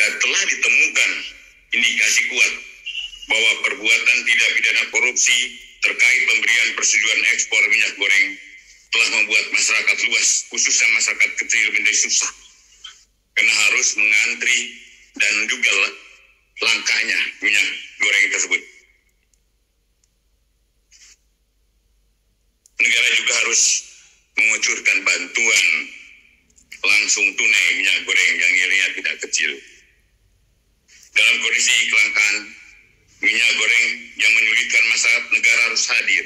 dan telah ditemukan indikasi kuat bahwa perbuatan tindak pidana korupsi terkait pemberian persetujuan ekspor minyak goreng telah membuat masyarakat luas, khususnya masyarakat kecil, menjadi susah karena harus mengantri dan juga langkanya minyak goreng tersebut. Negara juga harus mengucurkan bantuan langsung tunai minyak goreng yang nilainya tidak kecil. Dalam kondisi kelangkaan minyak goreng yang menyulitkan masyarakat, negara harus hadir.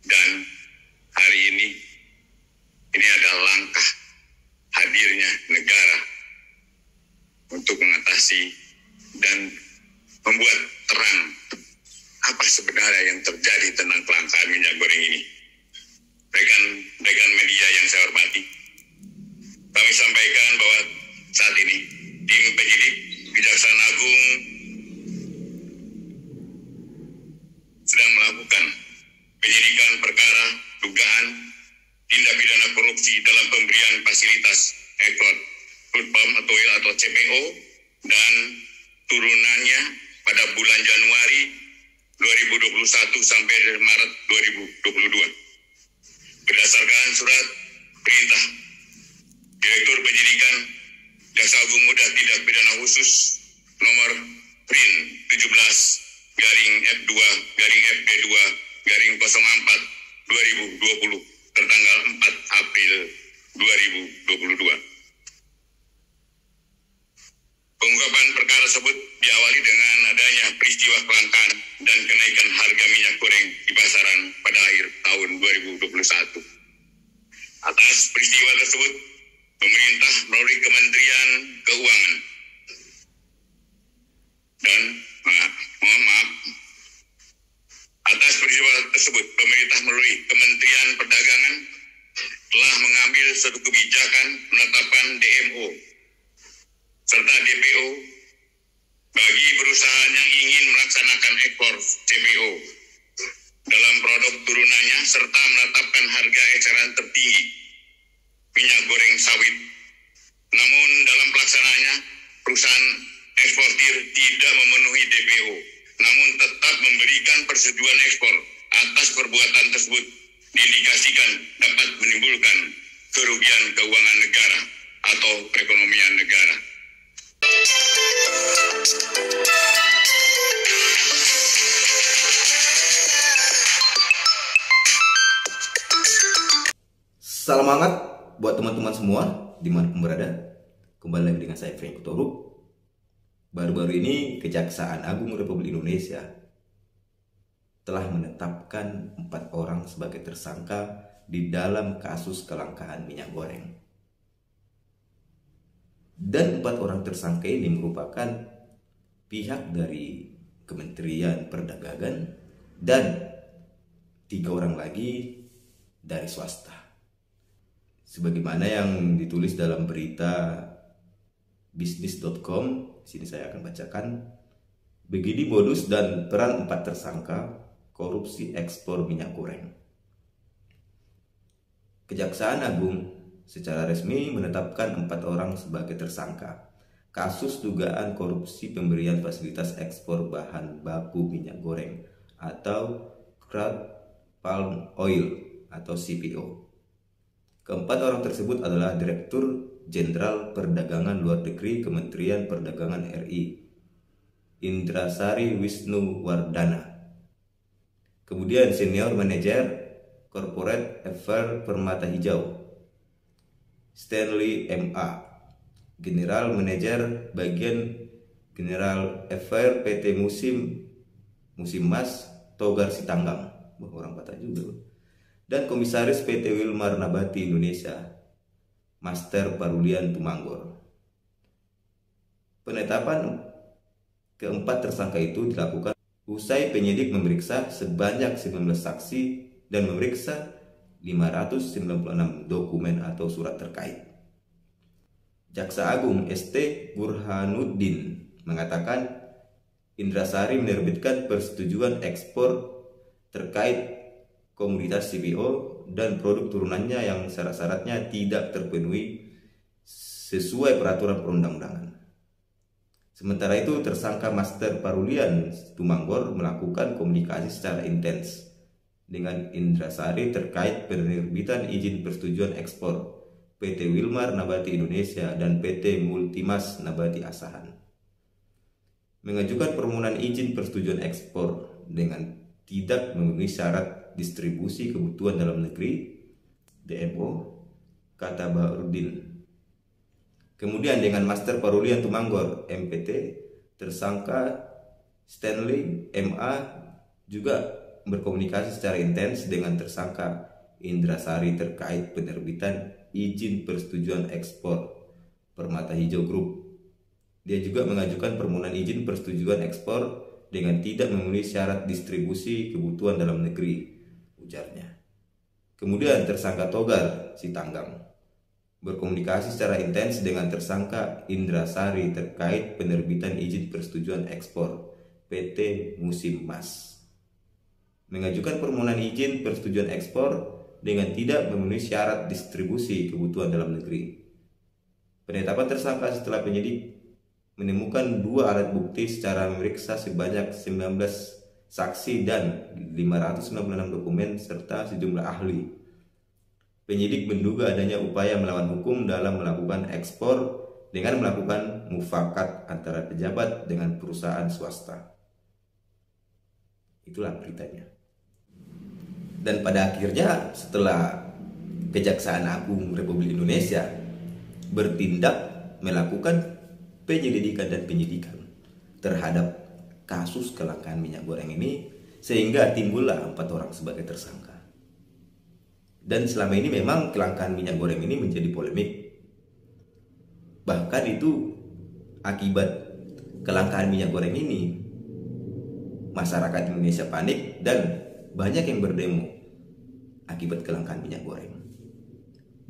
Dan hari ini adalah langkah hadirnya negara untuk mengatasi dan membuat terang apa sebenarnya yang terjadi tentang kelangkaan minyak goreng ini. Rekan media yang saya hormati, kami sampaikan bahwa saat ini tim penyidik Kejaksaan Agung sedang melakukan penyidikan perkara dugaan tindak pidana korupsi dalam pemberian fasilitas ekspor crude palm oil atau CPO dan turunannya pada bulan Januari 2021 sampai Maret 2022. Berdasarkan surat perintah Direktur Penyidikan Jaksa Agung Muda Tindak Pidana Khusus nomor PRIN 17/FD2/04/2020 tertanggal 4 April 2022. Pengungkapan perkara tersebut diawali dengan adanya peristiwa kelangkaan dan kenaikan harga minyak goreng di pasaran pada akhir tahun 2021. Atas peristiwa tersebut, pemerintah melalui Kementerian Keuangan dan atas peristiwa tersebut, pemerintah melalui Kementerian Perdagangan telah mengambil suatu kebijakan penetapan DMO serta DPO bagi perusahaan yang ingin melaksanakan ekspor CPO dalam produk turunannya serta menetapkan harga eceran tertinggi minyak goreng sawit. Namun dalam pelaksanaannya, perusahaan eksportir tidak memenuhi DPO, namun tetap memberikan persetujuan ekspor. Atas perbuatan tersebut diindikasikan dapat menimbulkan kerugian keuangan negara atau perekonomian negara. Salam hangat buat teman-teman semua dimanapun berada. Kembali lagi dengan saya Frank Kutoruk. Baru-baru ini Kejaksaan Agung Republik Indonesia telah menetapkan 4 orang sebagai tersangka di dalam kasus kelangkaan minyak goreng. Dan 4 orang tersangka ini merupakan pihak dari Kementerian Perdagangan dan 3 orang lagi dari swasta. Sebagaimana yang ditulis dalam berita bisnis.com, sini saya akan bacakan. Begini modus dan peran 4 tersangka korupsi ekspor minyak goreng. Kejaksaan Agung secara resmi menetapkan 4 orang sebagai tersangka kasus dugaan korupsi pemberian fasilitas ekspor bahan baku minyak goreng atau crude palm oil atau CPO. Keempat orang tersebut adalah Direktur Jenderal Perdagangan Luar Negeri Kementerian Perdagangan RI, Indrasari Wisnuwardana. Kemudian Senior Manager Corporate Affairs Permata Hijau, Stanley MA. General Manager Bagian General Affairs PT Musimmas Togar Sitanggang. Orang Batak juga. Dan Komisaris PT Wilmar Nabati Indonesia, Master Parulian Tumanggor. Penetapan keempat tersangka itu dilakukan usai penyidik memeriksa sebanyak 19 saksi dan memeriksa 596 dokumen atau surat terkait. Jaksa Agung ST Burhanuddin mengatakan Indrasari menerbitkan persetujuan ekspor terkait komoditas CPO dan produk turunannya yang syarat-syaratnya tidak terpenuhi sesuai peraturan perundang-undangan. Sementara itu, tersangka Master Parulian Tumanggor melakukan komunikasi secara intens dengan Indrasari terkait penerbitan izin persetujuan ekspor PT Wilmar Nabati Indonesia dan PT Multimas Nabati Asahan. Mengajukan permohonan izin persetujuan ekspor dengan tidak memenuhi syarat distribusi kebutuhan dalam negeri DMO, kata Baharudin. Kemudian dengan Master Parulian Tumanggor MPT, tersangka Stanley MA juga berkomunikasi secara intens dengan tersangka Indrasari terkait penerbitan izin persetujuan ekspor Permata Hijau Group. Dia juga mengajukan permohonan izin persetujuan ekspor dengan tidak memenuhi syarat distribusi kebutuhan dalam negeri, ujarnya. Kemudian tersangka Togar Sitanggang berkomunikasi secara intens dengan tersangka Indrasari terkait penerbitan izin persetujuan ekspor PT Musim Mas. Mengajukan permohonan izin persetujuan ekspor dengan tidak memenuhi syarat distribusi kebutuhan dalam negeri. Penetapan tersangka setelah penyidik menemukan 2 alat bukti secara memeriksa sebanyak 19 saksi dan 596 dokumen serta sejumlah ahli. Penyidik menduga adanya upaya melawan hukum dalam melakukan ekspor dengan melakukan mufakat antara pejabat dengan perusahaan swasta. Itulah beritanya. Dan pada akhirnya setelah Kejaksaan Agung Republik Indonesia bertindak melakukan penyelidikan dan penyidikan terhadap kasus kelangkaan minyak goreng ini, sehingga timbullah 4 orang sebagai tersangka. Dan selama ini memang kelangkaan minyak goreng ini menjadi polemik. Bahkan itu akibat kelangkaan minyak goreng ini, masyarakat Indonesia panik dan banyak yang berdemo akibat kelangkaan minyak goreng.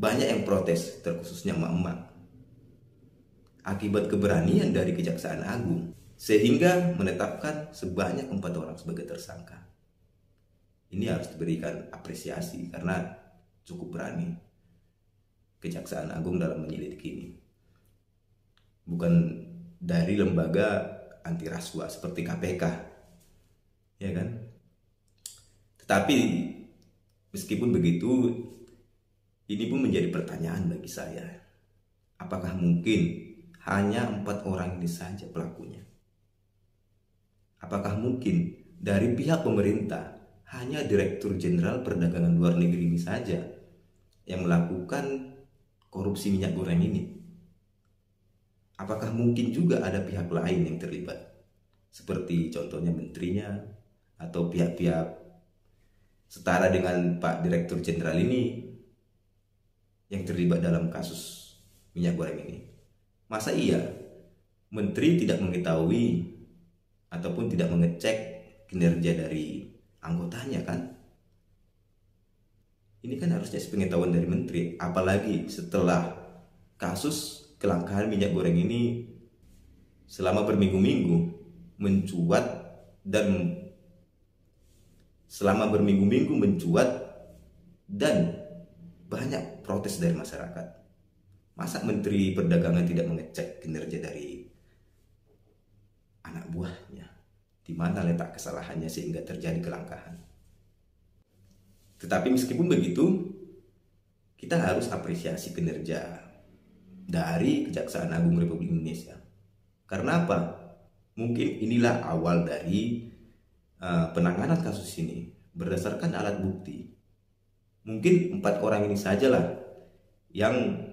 Banyak yang protes, terkhususnya emak-emak, akibat keberanian dari Kejaksaan Agung sehingga menetapkan sebanyak 4 orang sebagai tersangka. Ini harus diberikan apresiasi karena cukup berani Kejaksaan Agung dalam menyelidik ini. Bukan dari lembaga anti rasuah seperti KPK, ya kan? Tetapi meskipun begitu, ini pun menjadi pertanyaan bagi saya. Apakah mungkin hanya 4 orang ini saja pelakunya? Apakah mungkin dari pihak pemerintah hanya Direktur Jenderal Perdagangan Luar Negeri ini saja yang melakukan korupsi minyak goreng ini? Apakah mungkin juga ada pihak lain yang terlibat, seperti contohnya menterinya atau pihak-pihak setara dengan Pak Direktur Jenderal ini yang terlibat dalam kasus minyak goreng ini? Masa iya menteri tidak mengetahui ataupun tidak mengecek kinerja dari anggotanya kan? Ini kan harusnya sepengetahuan dari menteri, apalagi setelah kasus kelangkaan minyak goreng ini selama berminggu-minggu mencuat dan banyak protes dari masyarakat. Masa Menteri Perdagangan tidak mengecek kinerja dari anak buahnya? Di mana letak kesalahannya sehingga terjadi kelangkaan? Tetapi meskipun begitu, kita harus apresiasi kinerja dari Kejaksaan Agung Republik Indonesia. Karena apa? Mungkin inilah awal dari penanganan kasus ini berdasarkan alat bukti. Mungkin 4 orang ini sajalah yang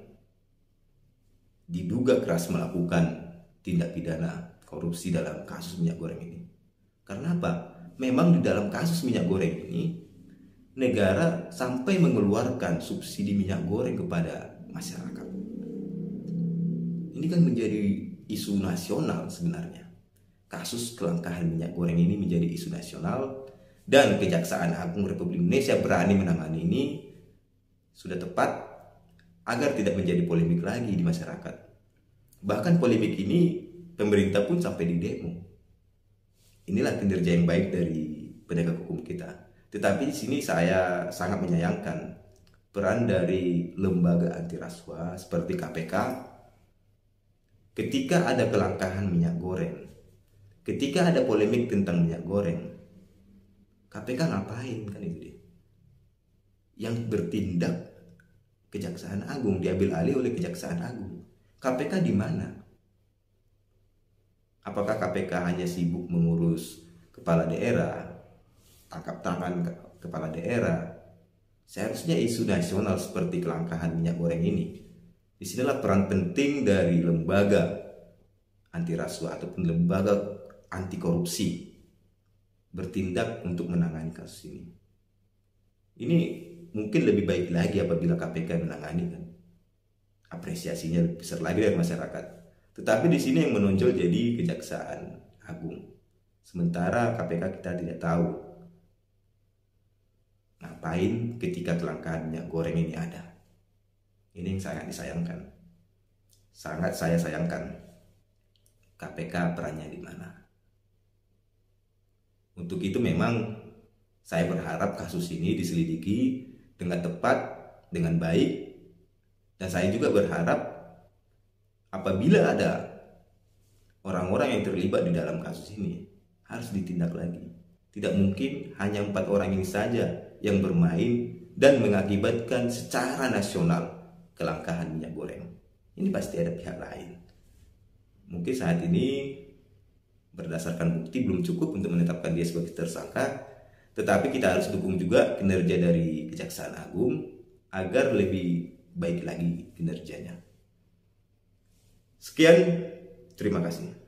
diduga keras melakukan tindak pidana korupsi dalam kasus minyak goreng ini. Karena apa? Memang di dalam kasus minyak goreng ini negara sampai mengeluarkan subsidi minyak goreng kepada masyarakat. Ini kan menjadi isu nasional sebenarnya. Kasus kelangkaan minyak goreng ini menjadi isu nasional dan Kejaksaan Agung Republik Indonesia berani menangani ini sudah tepat agar tidak menjadi polemik lagi di masyarakat. Bahkan polemik ini pemerintah pun sampai didemo. Inilah kinerja yang baik dari penegak hukum kita. Tetapi di sini saya sangat menyayangkan peran dari lembaga anti rasuah seperti KPK ketika ada kelangkaan minyak goreng, ketika ada polemik tentang minyak goreng, KPK ngapain? Kan itu dia. Yang bertindak Kejaksaan Agung, diambil alih oleh Kejaksaan Agung. KPK di mana? Apakah KPK hanya sibuk mengurus kepala daerah, tangkap tangan kepala daerah? Seharusnya isu nasional seperti kelangkaan minyak goreng ini, disinilah peran penting dari lembaga anti rasuah ataupun lembaga anti korupsi bertindak untuk menangani kasus ini. Ini mungkin lebih baik lagi apabila KPK menangani, kan. Apresiasinya lebih besar lagi dari masyarakat. Tetapi di sini yang menonjol jadi Kejaksaan Agung. Sementara KPK kita tidak tahu ngapain ketika kelangkaan minyak goreng ini ada. Ini yang sangat disayangkan. Sangat saya sayangkan. KPK perannya di mana? Untuk itu memang saya berharap kasus ini diselidiki dengan tepat, dengan baik. Dan saya juga berharap apabila ada orang-orang yang terlibat di dalam kasus ini, harus ditindak lagi. Tidak mungkin hanya 4 orang ini saja yang bermain dan mengakibatkan secara nasional kelangkaan minyak goreng. Ini pasti ada pihak lain. Mungkin saat ini berdasarkan bukti belum cukup untuk menetapkan dia sebagai tersangka, tetapi kita harus dukung juga kinerja dari Kejaksaan Agung agar lebih baik lagi kinerjanya. Sekian, terima kasih.